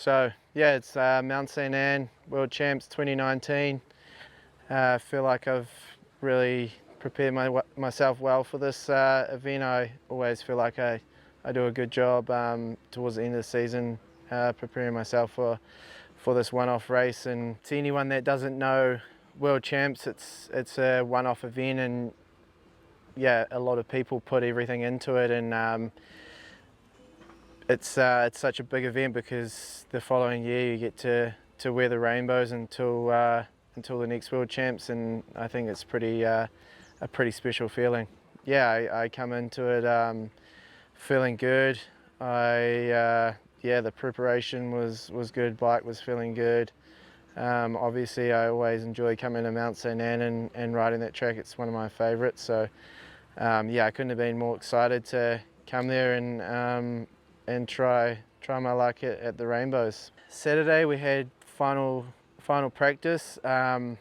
So yeah, it's Mount St. Anne World Champs 2019. I feel like I've really prepared myself well for this event. I always feel like I do a good job towards the end of the season preparing myself for this one-off race. And to anyone that doesn't know World Champs, it's a one-off event, and yeah, a lot of people put everything into it, and it's such a big event because the following year you get to wear the rainbows until the next World Champs, and I think it's a pretty special feeling. Yeah, I come into it feeling good. The preparation was good. Bike was feeling good. Obviously, I always enjoy coming to Mount St. Anne and riding that track. It's one of my favourites. So yeah, I couldn't have been more excited to come there and try my luck at the Rainbows. Saturday we had final practice. I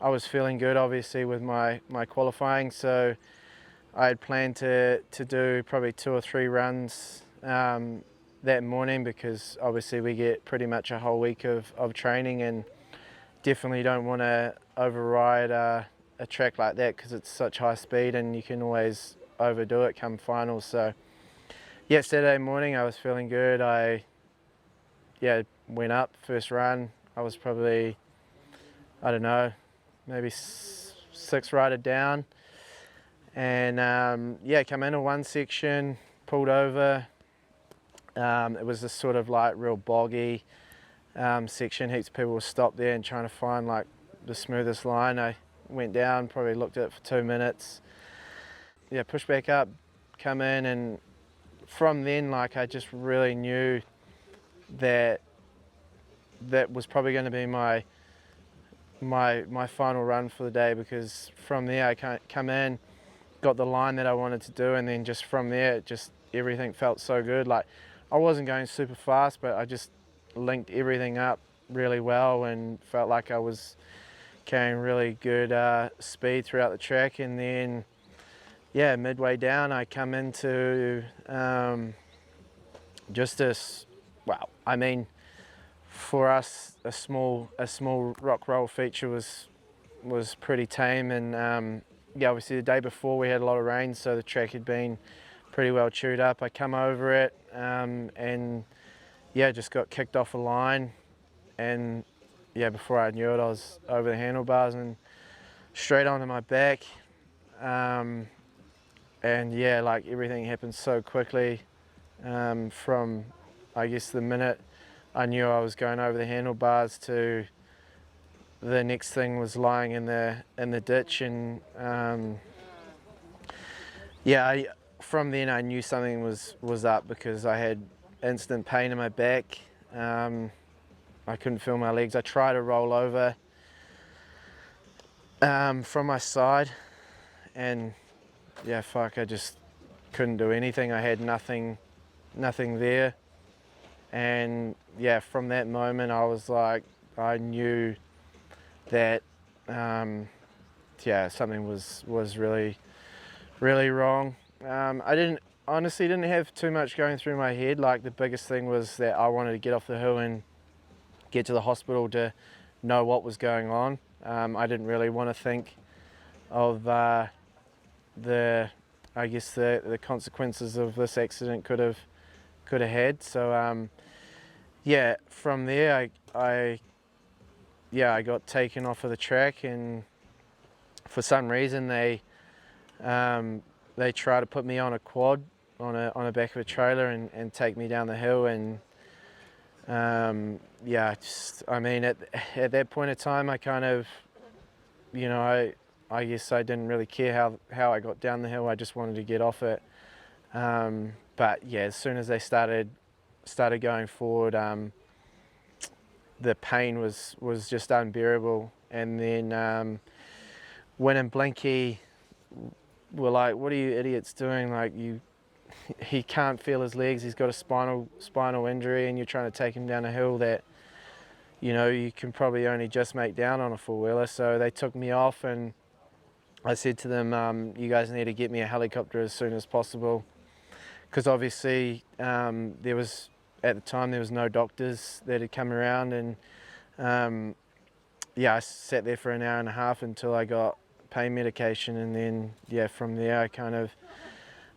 was feeling good, obviously, with my qualifying, so I had planned to do probably 2 or 3 runs that morning, because obviously we get pretty much a whole week of training, and definitely don't want to override a track like that because it's such high speed and you can always overdo it come finals. So yeah, Saturday morning I was feeling good. I went up first run. I was probably, I don't know, maybe 6 riders down, and come into one section, pulled over. It was this sort of like real boggy section. Heaps of people were stopped there and trying to find like the smoothest line. I went down, probably looked at it for 2 minutes. Yeah, pushed back up, come in, and from then, like, I just really knew that was probably going to be my final run for the day, because from there I come in, got the line that I wanted to do, and then just from there, everything felt so good. Like, I wasn't going super fast, but I just linked everything up really well and felt like I was carrying really good speed throughout the track. And then yeah, midway down I come into just this, well, I mean, for us a small rock roll feature was pretty tame, and yeah, obviously the day before we had a lot of rain, so the track had been pretty well chewed up. I come over it and yeah, just got kicked off a line, and yeah, before I knew it, I was over the handlebars and straight onto my back. And yeah, like, everything happened so quickly. From, I guess, the minute I knew I was going over the handlebars to the next thing was lying in the ditch, and yeah, from then I knew something was up, because I had instant pain in my back. I couldn't feel my legs. I tried to roll over from my side, and yeah, fuck, I just couldn't do anything. I had nothing there. And yeah, from that moment I was like, I knew that yeah, something was really wrong. I honestly didn't have too much going through my head. Like, the biggest thing was that I wanted to get off the hill and get to the hospital to know what was going on. I didn't really want to think of the consequences of this accident could have had. So yeah, from there I got taken off of the track, and for some reason they tried to put me on a quad on a back of a trailer and take me down the hill. And yeah, I mean, at that point in time, I kind of, you know, I guess I didn't really care how I got down the hill. I just wanted to get off it. But yeah, as soon as they started going forward, the pain was just unbearable. And then Win and Blinky were like, "What are you idiots doing? Like, he can't feel his legs. He's got a spinal injury, and you're trying to take him down a hill that, you know, you can probably only just make down on a four-wheeler." So they took me off, and I said to them, "You guys need to get me a helicopter as soon as possible," because obviously there was at the time there was no doctors that had come around, and yeah, I sat there for an hour and a half until I got pain medication, and then yeah, from there I kind of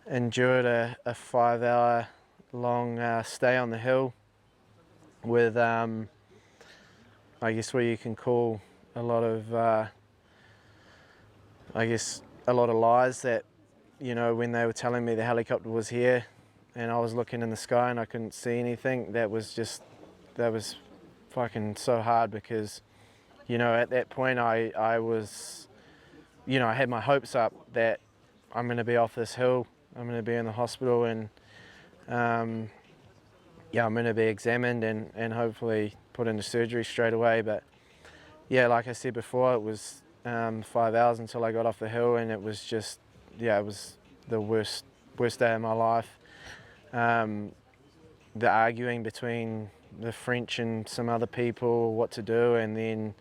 endured a 5-hour long stay on the hill with I guess what you can call a lot of I guess a lot of lies, that, you know, when they were telling me the helicopter was here and I was looking in the sky and I couldn't see anything, that was fucking so hard, because, you know, at that point I was, you know, I had my hopes up that I'm going to be off this hill, I'm going to be in the hospital, and yeah, I'm going to be examined and hopefully put into surgery straight away. But yeah, like I said before, it was 5 hours until I got off the hill, and it was just, yeah, it was the worst day of my life. The arguing between the French and some other people, what to do, and then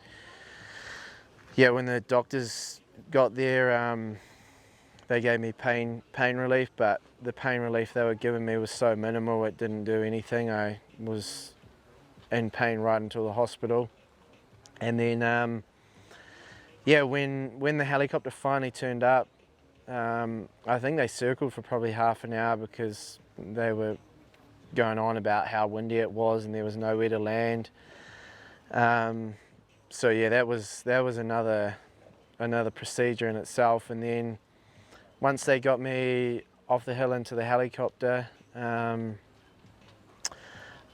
yeah, when the doctors got there, they gave me pain relief, but the pain relief they were giving me was so minimal, it didn't do anything. I was in pain right until the hospital. And then yeah, when the helicopter finally turned up, I think they circled for probably half an hour, because they were going on about how windy it was and there was nowhere to land. So yeah, that was another procedure in itself. And then once they got me off the hill into the helicopter,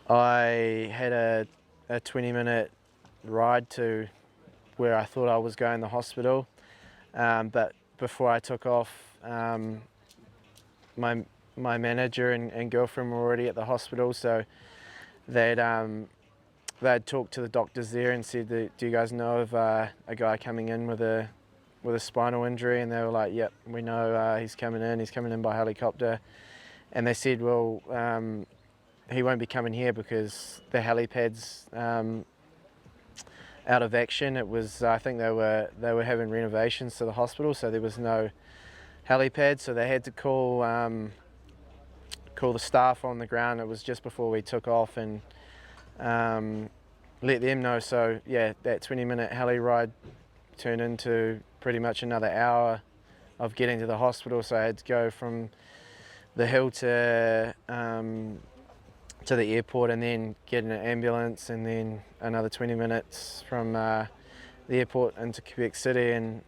I had a 20-minute ride to where I thought I was going, the hospital. But before I took off, my manager and girlfriend were already at the hospital, so they'd talked to the doctors there and said, "Do you guys know of a guy coming in with a spinal injury?" And they were like, "Yep, we know he's coming in by helicopter." And they said, "Well, he won't be coming here because the helipad's out of action." It was, I think they were having renovations to the hospital, so there was no helipad, so they had to call the staff on the ground. It was just before we took off, and let them know. So yeah, that 20-minute heli ride turned into pretty much another hour of getting to the hospital. So I had to go from the hill to the airport, and then get in an ambulance, and then another 20 minutes from the airport into Quebec City. And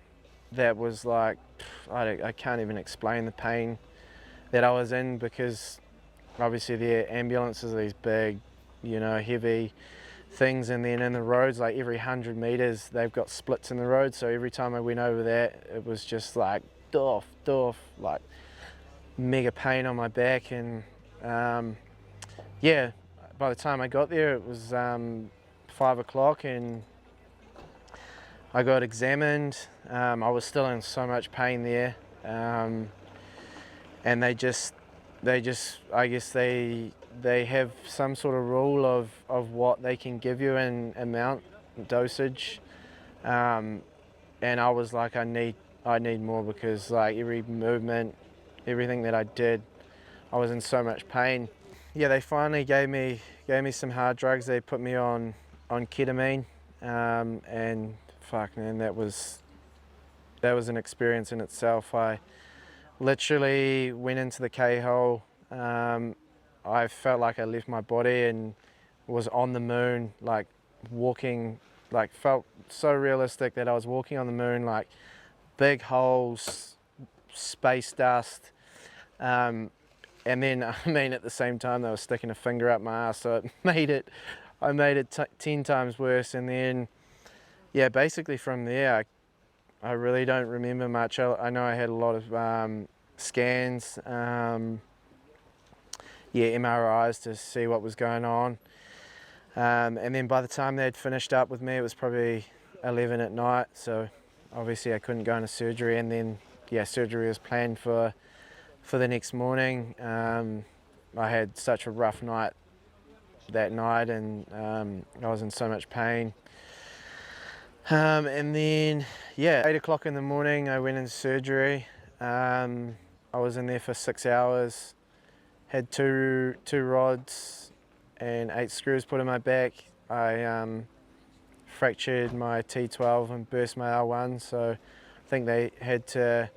that was like, I can't even explain the pain that I was in, because obviously the ambulances are these big, you know, heavy things, and then in the roads, like every 100 meters they've got splits in the road. So every time I went over that, it was just like doof, like mega pain on my back. And yeah, by the time I got there, it was 5 o'clock, and I got examined. I was still in so much pain there, and they just, I guess they have some sort of rule of what they can give you in amount, dosage, and I was like, I need more, because like every movement, everything that I did, I was in so much pain. Yeah, they finally gave me some hard drugs. They put me on ketamine, and fuck man, that was an experience in itself. I literally went into the K-hole. I felt like I left my body and was on the moon, like walking, like felt so realistic that I was walking on the moon, like big holes, space dust. And then, I mean, at the same time, they were sticking a finger up my ass, so it made it 10 times worse. And then, yeah, basically from there, I really don't remember much. I know I had a lot of scans, yeah, MRIs to see what was going on. And then by the time they'd finished up with me, it was probably 11 at night. So obviously I couldn't go into surgery. And then, yeah, surgery was planned for the next morning. I had such a rough night that night, and I was in so much pain. And then, yeah, 8 o'clock in the morning, I went into surgery. I was in there for 6 hours, had two rods, and 8 screws put in my back. I fractured my T12 and burst my L1, so I think they had to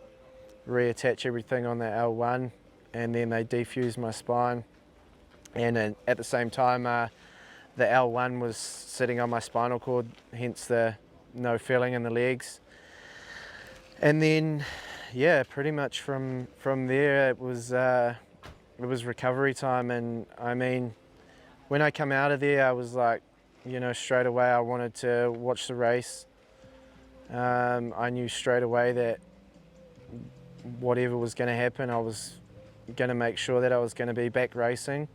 reattach everything on the L1, and then they defused my spine. And at the same time, the L1 was sitting on my spinal cord, hence the no feeling in the legs. And then, yeah, pretty much from there it was recovery time. And I mean, when I come out of there, I was like, you know, straight away I wanted to watch the race. I knew straight away that whatever was going to happen, I was going to make sure that I was going to be back racing.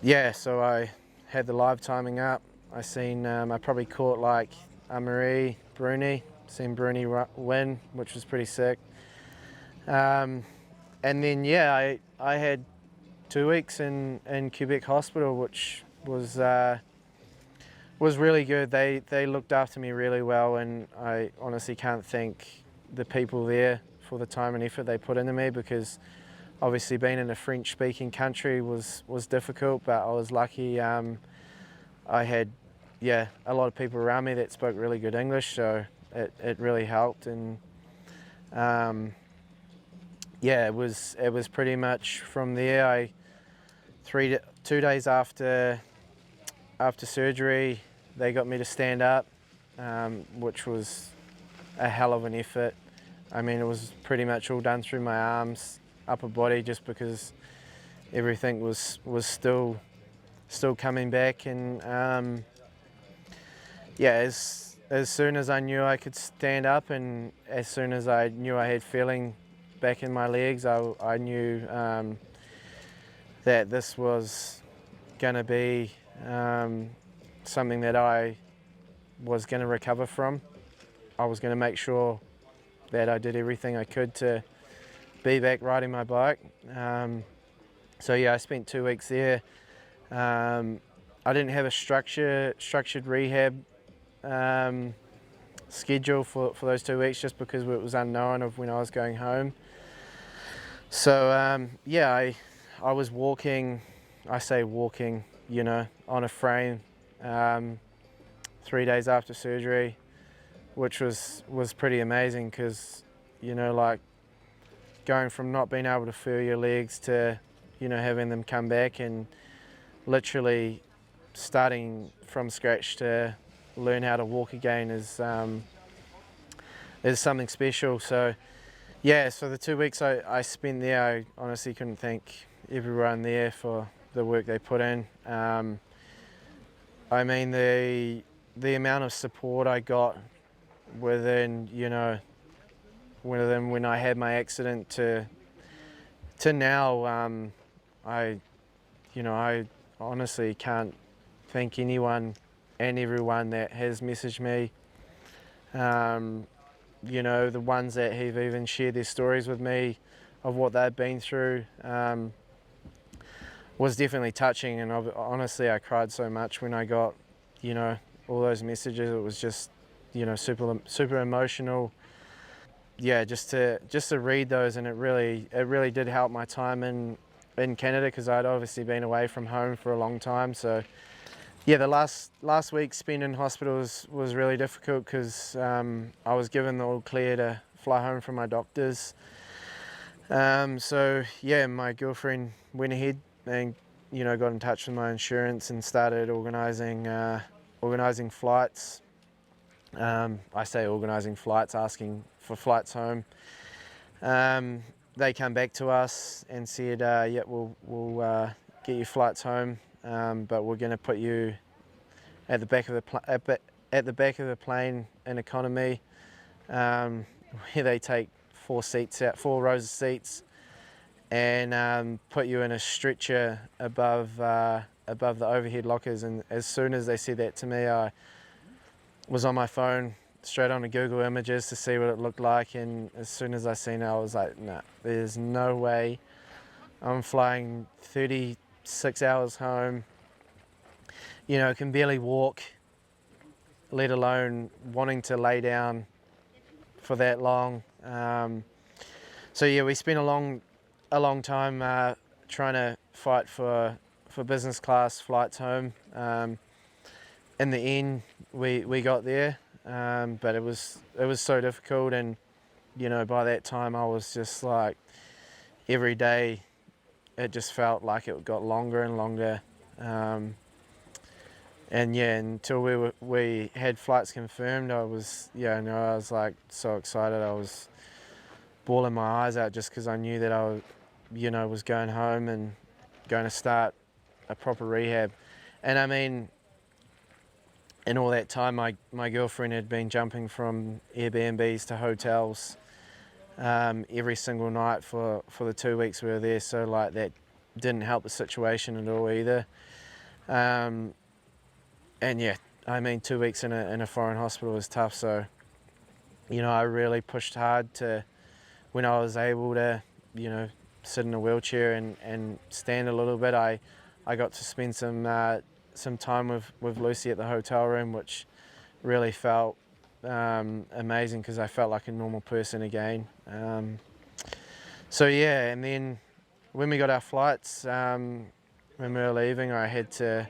Yeah, so I had the live timing up. I probably caught like Marie Bruni, seen Bruni win, which was pretty sick. And then yeah, I had 2 weeks in Quebec Hospital, which was really good. They looked after me really well, and I honestly can't thank the people there for the time and effort they put into me, because obviously being in a French-speaking country was difficult, but I was lucky. I had, yeah, a lot of people around me that spoke really good English, so it really helped. And yeah, it was pretty much from there. 2 days after surgery, they got me to stand up, which was a hell of an effort. I mean, it was pretty much all done through my arms, upper body, just because everything was still coming back. And yeah, as soon as I knew I could stand up, and as soon as I knew I had feeling back in my legs, I knew that this was going to be something that I was going to recover from. I was going to make sure that I did everything I could to be back riding my bike. So yeah, I spent 2 weeks there. I didn't have a structured rehab schedule for those 2 weeks, just because it was unknown of when I was going home. So yeah, I was walking, I say walking, you know, on a frame 3 days after surgery, which was pretty amazing, because, you know, like going from not being able to feel your legs to, you know, having them come back, and literally starting from scratch to learn how to walk again is something special. So yeah, so the 2 weeks I spent there, I honestly couldn't thank everyone there for the work they put in. I mean, the amount of support I got within, you know, when I had my accident to now, I honestly can't thank anyone and everyone that has messaged me. You know, the ones that have even shared their stories with me of what they've been through, was definitely touching. And honestly, I cried so much when I got, you know, all those messages. It was just, you know, super emotional. Yeah, just to read those, and it really did help my time in Canada, because I'd obviously been away from home for a long time. So yeah, the last week spent in hospital was really difficult, because I was given the all clear to fly home from my doctors. So yeah, my girlfriend went ahead and, you know, got in touch with my insurance and started organising flights. I say organising flights, asking for flights home. They come back to us and said, yeah, we'll get your flights home, but we're going to put you at the back of the plane in economy, where they take 4 rows of seats, and put you in a stretcher above the overhead lockers. And as soon as they said that to me, I was on my phone straight onto Google Images to see what it looked like, and as soon as I seen it, I was like, no, there's no way I'm flying 36 hours home, you know, can barely walk, let alone wanting to lay down for that long. So yeah, we spent a long a long time trying to fight for business class flights home. In the end, we got there, but it was so difficult, and by that time I was just like, every day it just felt like it got longer and longer. And yeah, until we had flights confirmed, I was like so excited. I was bawling my eyes out just because I knew that I was going home and going to start a proper rehab. And I mean, in all that time, my girlfriend had been jumping from Airbnbs to hotels every single night for the 2 weeks we were there. So like that didn't help the situation at all either. And yeah, I mean, 2 weeks in a foreign hospital was tough. So, I really pushed hard to, when I was able to, sit in a wheelchair and stand a little bit, I got to spend some time with Lucy at the hotel room, which really felt amazing because I felt like a normal person again. So yeah, and then when we got our flights, when we were leaving, I had to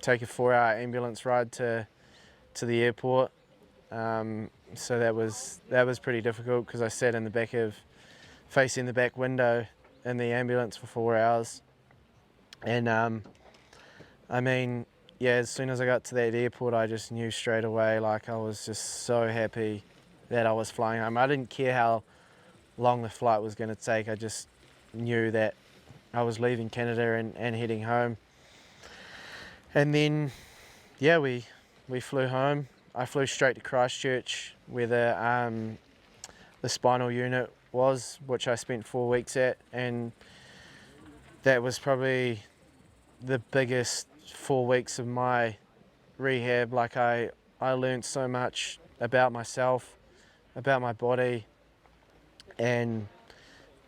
take a 4-hour ambulance ride to the airport. So that was pretty difficult because I sat in the back facing the back window in the ambulance for 4 hours. And I mean, yeah, as soon as I got to that airport, I just knew straight away, like I was just so happy that I was flying home. I didn't care how long the flight was going to take. I just knew that I was leaving Canada and heading home. And then, yeah, we flew home. I flew straight to Christchurch where the spinal unit was, which I spent 4 weeks at, and that was probably the biggest 4 weeks of my rehab. Like I learned so much about myself, about my body, and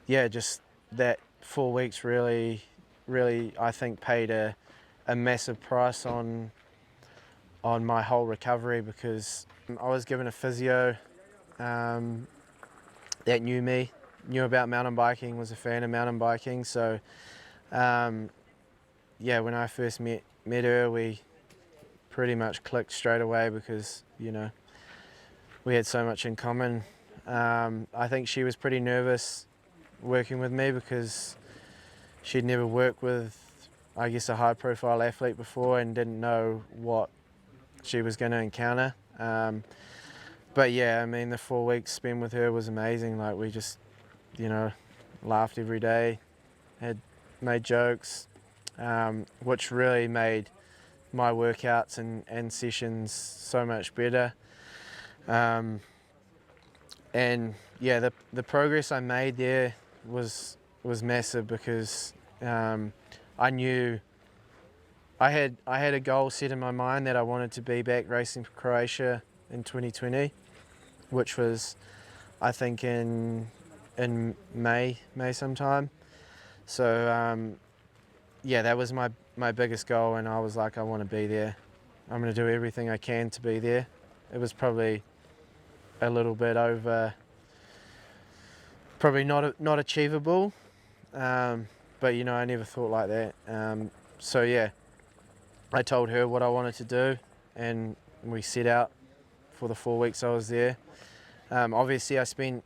yeah, just that 4 weeks really I think paid a massive price on my whole recovery, because I was given a physio that knew about mountain biking, was a fan of mountain biking. So yeah, when I first met her, we pretty much clicked straight away because we had so much in common. I think she was pretty nervous working with me because she'd never worked with, I guess, a high profile athlete before and didn't know what she was going to encounter. But yeah, I mean, the 4 weeks spent with her was amazing. Like we just, laughed every day, had made jokes, which really made my workouts and sessions so much better. And yeah, the progress I made there was massive because I knew I had a goal set in my mind that I wanted to be back racing for Croatia in 2020, which was, I think, in May sometime. So yeah, that was my biggest goal, and I was like, I want to be there. I'm going to do everything I can to be there. It was probably a little bit over, probably not achievable, but I never thought like that. So yeah, I told her what I wanted to do, and we set out for the 4 weeks I was there. Obviously, I spent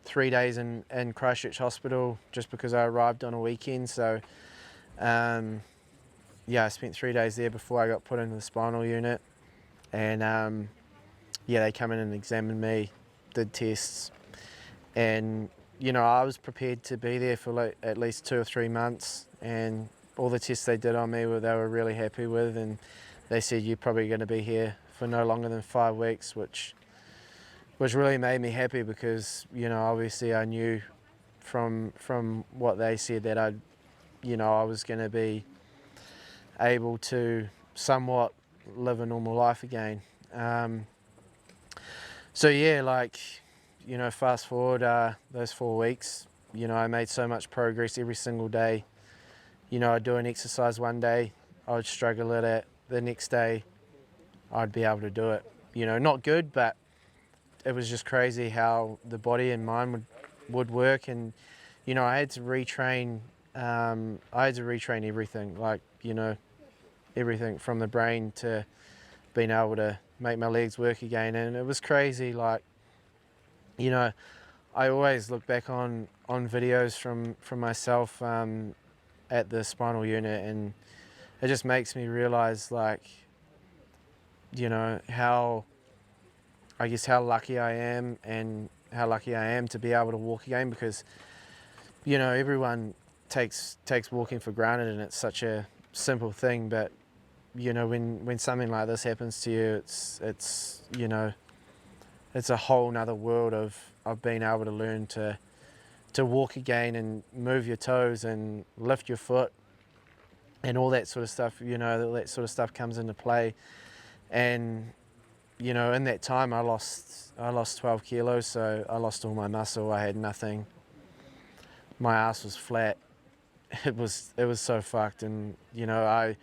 3 days in Christchurch Hospital just because I arrived on a weekend. So yeah, I spent 3 days there before I got put into the spinal unit, and yeah, they come in and examined me, did tests, and I was prepared to be there for like at least 2 or 3 months, and all the tests they did on me they were really happy with, and they said you're probably going to be here for no longer than 5 weeks, which really made me happy because obviously I knew from what they said that I was going to be able to somewhat live a normal life again. So yeah, like fast forward those 4 weeks, I made so much progress every single day. I'd do an exercise one day, I would struggle at it. The next day, I'd be able to do it. Not good, but it was just crazy how the body and mind would work. And you know, I had to retrain everything, like, you know, everything from the brain to being able to make my legs work again. And it was crazy. Like, you know, I always look back on videos from myself at the spinal unit, and it just makes me realize, like, you know, how lucky I am, and how lucky I am to be able to walk again, because, you know, everyone takes walking for granted, and it's such a simple thing. But, you know, when something like this happens to you, it's you know, it's a whole nother world of being able to learn to walk again, and move your toes and lift your foot and all that sort of stuff. You know, all that sort of stuff comes into play. And, you know, in that time I lost 12 kilos, so I lost all my muscle. I had nothing. My ass was flat. It was so fucked. And, you know, I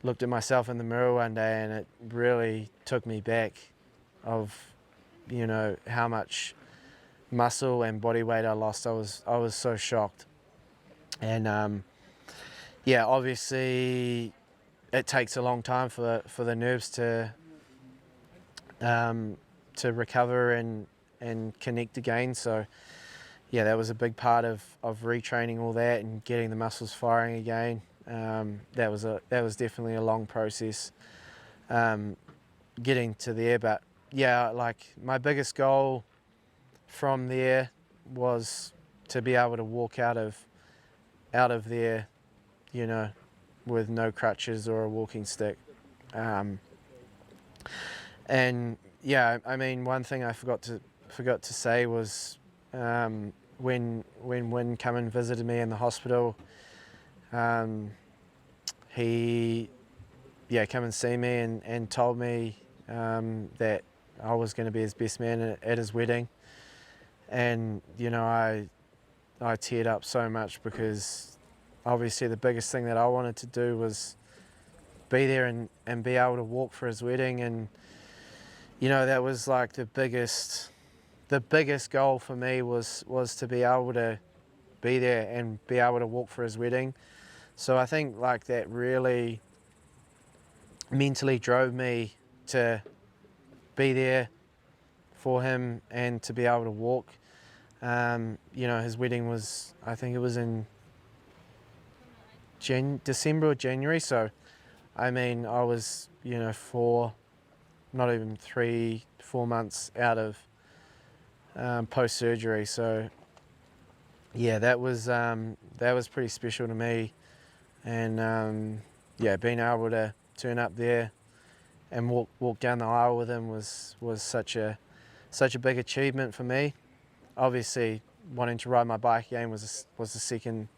looked at myself in the mirror one day, and it really took me back of, you know, how much muscle and body weight I lost. I was so shocked. And yeah, obviously it takes a long time for the nerves to recover and connect again. So yeah, that was a big part of retraining all that and getting the muscles firing again. That was definitely a long process, getting to there. But yeah, like, my biggest goal from there was to be able to walk out of there, you know, with no crutches or a walking stick. And yeah, I mean, one thing I forgot to say was, when Wynn come and visited me in the hospital, he come and see me and told me that I was going to be his best man at his wedding. And, you know, I teared up so much, because obviously the biggest thing that I wanted to do was be there and be able to walk for his wedding. And, you know, that was like the biggest goal for me, was to be able to be there and be able to walk for his wedding. So I think, like, that really mentally drove me to be there for him and to be able to walk. You know, his wedding was, I think it was in December or January. So, I mean, I was, you know, not even 3-4 months out of post-surgery. So yeah, that was pretty special to me. And yeah, being able to turn up there and walk down the aisle with him was such a big achievement for me. Obviously, wanting to ride my bike again was the second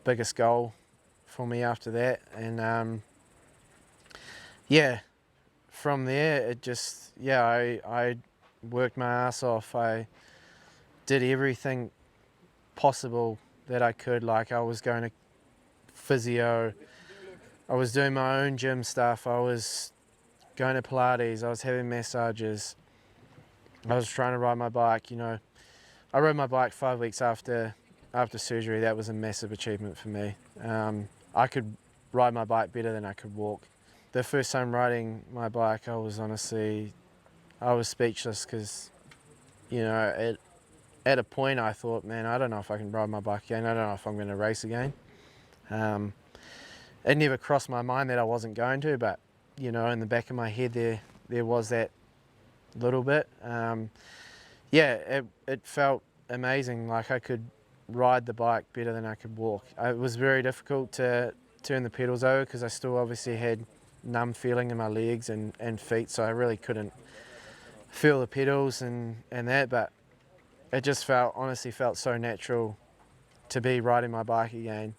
biggest goal for me after that. And yeah, from there it just, yeah, I worked my ass off. I did everything possible that I could. Like, I was going to physio, I was doing my own gym stuff, I was going to Pilates, I was having massages, I was trying to ride my bike. You know, I rode my bike 5 weeks after surgery. That was a massive achievement for me. I could ride my bike better than I could walk. The first time riding my bike, I was speechless, because, you know, at a point I thought, man, I don't know if I can ride my bike again. I don't know if I'm going to race again. It never crossed my mind that I wasn't going to, but, you know, in the back of my head there was that little bit. Yeah, it felt amazing. Like, I could ride the bike better than I could walk. It was very difficult to turn the pedals over, because I still obviously had numb feeling in my legs and feet, so I really couldn't feel the pedals and that. But it just honestly felt so natural to be riding my bike again.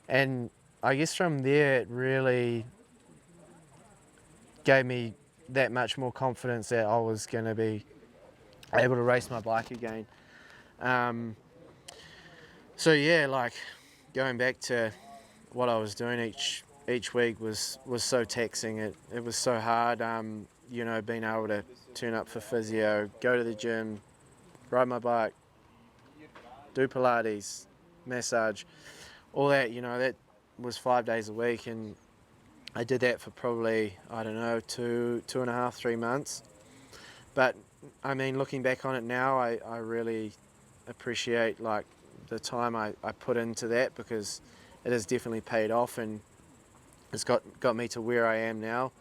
And I guess from there, it really gave me that much more confidence that I was going to be able to race my bike again. So yeah, like, going back to what I was doing each week was so taxing. It was so hard. you know, being able to turn up for physio, go to the gym, ride my bike, do Pilates, massage, all that, you know, that was 5 days a week, and I did that for probably, I don't know, 2.5, 3 months. But I mean, looking back on it now, I really appreciate like the time I put into that, because it has definitely paid off, and it's got me to where I am now.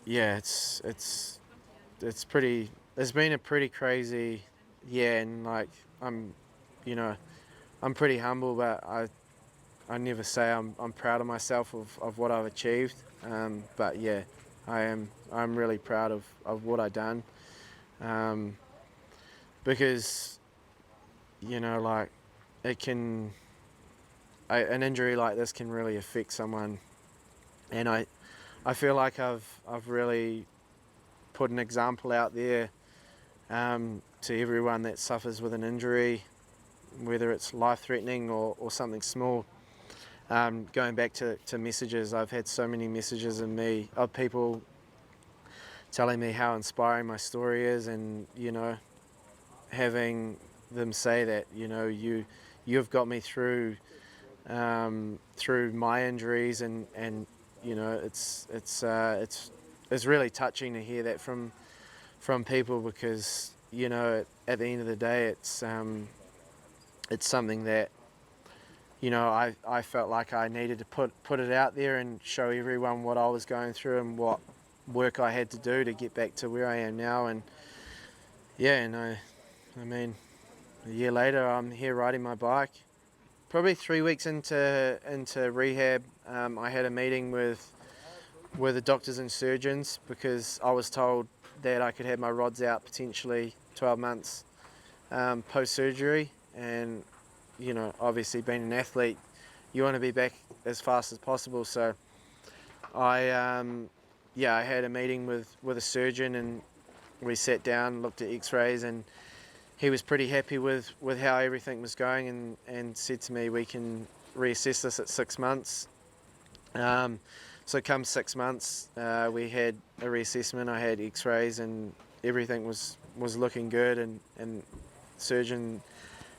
Yeah, it's pretty. It's been a pretty crazy year, and like you know, I'm pretty humble, but I never say I'm proud of myself of what I've achieved. But yeah, I'm really proud of what I've done, because you know, like it can an injury like this can really affect someone, and I feel like I've really put an example out there, to everyone that suffers with an injury, whether it's life-threatening or something small. Going back to messages, I've had so many messages of people telling me how inspiring my story is, and you know, having them say that, you know, you've got me through my injuries, and you know, it's really touching to hear that from people, because you know, at the end of the day, it's something that, you know, I felt like I needed to put it out there and show everyone what I was going through and what work I had to do to get back to where I am now. And yeah, and I mean, a year later, I'm here riding my bike. Probably 3 weeks into rehab, I had a meeting with the doctors and surgeons, because I was told that I could have my rods out potentially 12 months post-surgery. And you know, obviously being an athlete, you want to be back as fast as possible. So I I had a meeting with a surgeon, and we sat down, looked at x-rays, and he was pretty happy with how everything was going, and said to me, we can reassess this at 6 months. So come 6 months, we had a reassessment, I had x-rays, and everything was looking good, and surgeon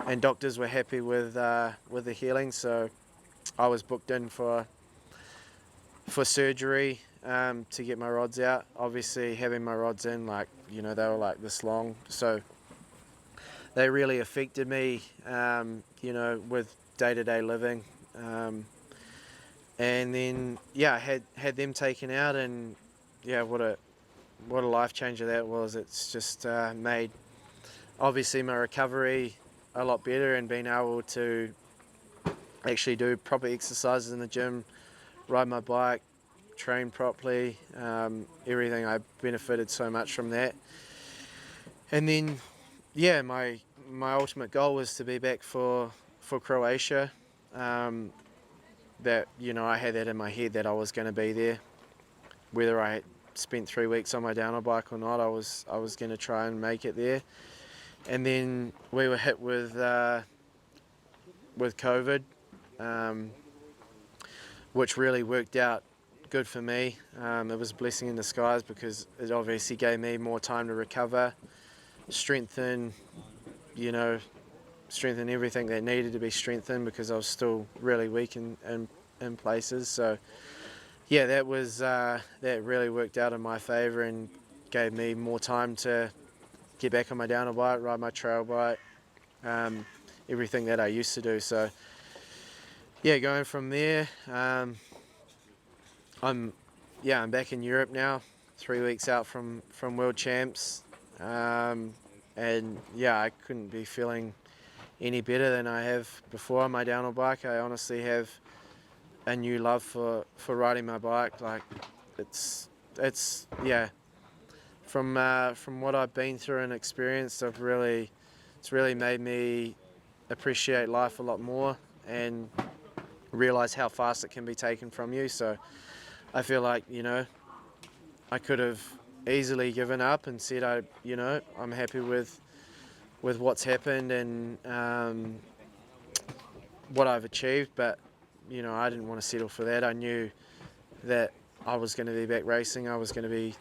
and doctors were happy with the healing. So I was booked in for surgery, to get my rods out. Obviously, having my rods in, like, you know, they were like this long, so they really affected me, you know, with day-to-day living. And then yeah, I had them taken out, and yeah, what a life changer that was. It's just made obviously my recovery a lot better, and being able to actually do proper exercises in the gym, ride my bike, train properly, everything. I benefited so much from that. And then yeah, my ultimate goal was to be back for Croatia. That, you know, I had that in my head that I was going to be there, whether I spent 3 weeks on my downhill bike or not. I was going to try and make it there. And then we were hit with COVID, which really worked out good for me. It was a blessing in disguise, because it obviously gave me more time to recover, strengthen everything that needed to be strengthened, because I was still really weak in places. So yeah, that was that really worked out in my favour, and gave me more time to get back on my downhill bike, ride my trail bike, everything that I used to do. So yeah, going from there, I'm back in Europe now, 3 weeks out from World Champs, and yeah, I couldn't be feeling any better than I have before on my downhill bike. I honestly have a new love for riding my bike. Like, it's yeah, from what I've been through and experienced, it's really made me appreciate life a lot more, and realize how fast it can be taken from you. So I feel like, you know, I could have easily given up and said, I'm happy with what's happened, and what I've achieved, but you know, I didn't want to settle for that. I knew that I was going to be back racing, I was going to be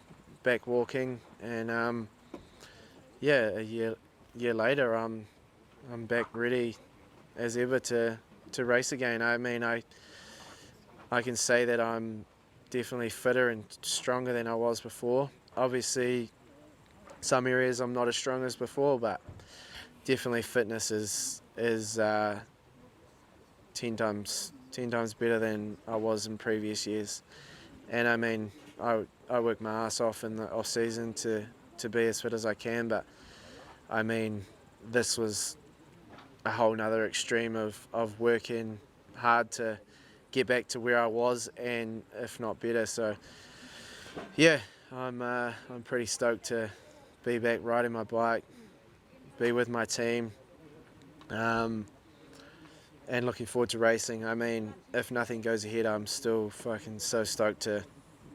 back walking, and yeah, a year later, I'm back ready as ever to race again. I mean, I can say that I'm definitely fitter and stronger than I was before. Obviously, some areas I'm not as strong as before, but definitely fitness is 10 times better than I was in previous years. And I mean, I work my ass off in the off season to be as fit as I can, but I mean, this was a whole nother extreme of working hard to get back to where I was, and if not better. So yeah, I'm pretty stoked to be back riding my bike, be with my team, um, and looking forward to racing. I mean, if nothing goes ahead, I'm still fucking so stoked to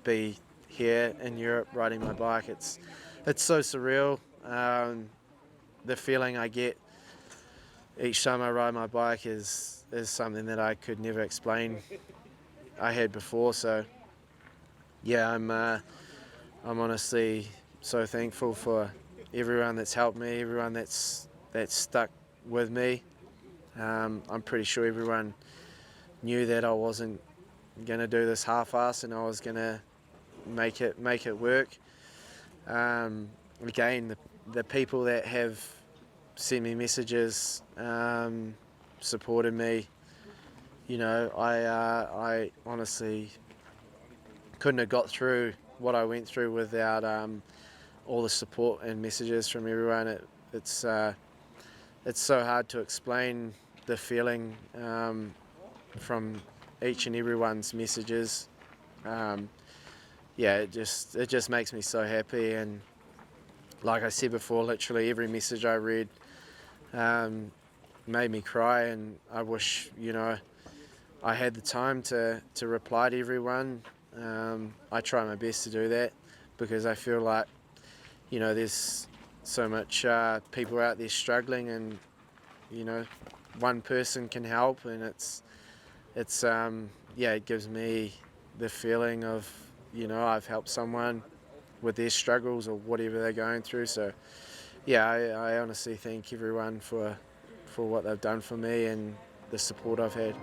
be here in Europe riding my bike. It's so surreal. The feeling I get each time I ride my bike is something that I could never explain I had before. So yeah, I'm honestly so thankful for everyone that's helped me, everyone that's stuck with me. I'm pretty sure everyone knew that I wasn't gonna do this half-ass and I was gonna make it work. Again, the people that have sent me messages, supported me. You know, I honestly couldn't have got through what I went through without all the support and messages from everyone. It's so hard to explain the feeling from each and everyone's messages. Yeah, it just makes me so happy, and like I said before, literally every message I read made me cry, and I wish, you know, I had the time to reply to everyone. I try my best to do that because I feel like, you know, there's so much people out there struggling, and you know, one person can help, and it's yeah, it gives me the feeling of, you know, I've helped someone with their struggles or whatever they're going through. So yeah, I honestly thank everyone for what they've done for me and the support I've had.